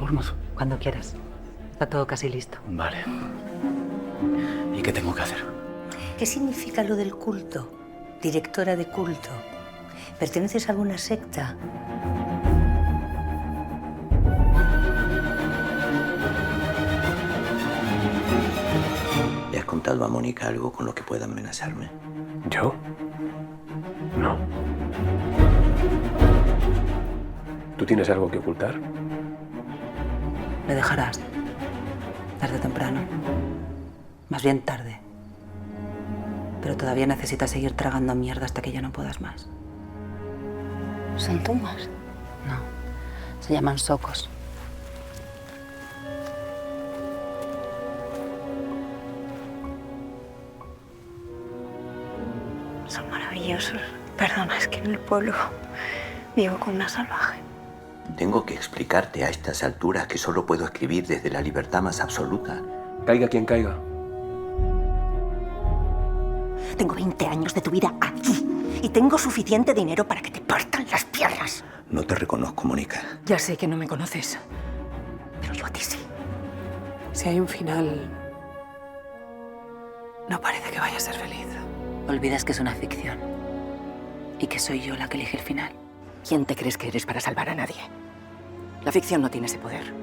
Bournemouth? Cuando quieras. Está todo casi listo. Vale. ¿Y qué tengo que hacer? ¿Qué significa lo del culto? Directora de culto. ¿Perteneces a alguna secta? ¿Le has contado a Mónica algo con lo que pueda amenazarme? ¿Yo? No. ¿Tú tienes algo que ocultar? Le dejarás. Tarde o temprano. Más bien tarde. Pero todavía necesitas seguir tragando mierda hasta que ya no puedas más. ¿Son tumbas? No. Se llaman socos. Son maravillosos. Perdona, es que en el pueblo vivo con una salvaje. Tengo que explicarte a estas alturas que solo puedo escribir desde la libertad más absoluta. Caiga quien caiga. Tengo 20 años de tu vida aquí y tengo suficiente dinero para que te partan las piernas. No te reconozco, Mónica. Ya sé que no me conoces, pero yo a ti sí. Si hay un final, no parece que vaya a ser feliz. Olvidas que es una ficción. Y que soy yo la que elige el final. ¿Quién te crees que eres para salvar a nadie? La ficción no tiene ese poder.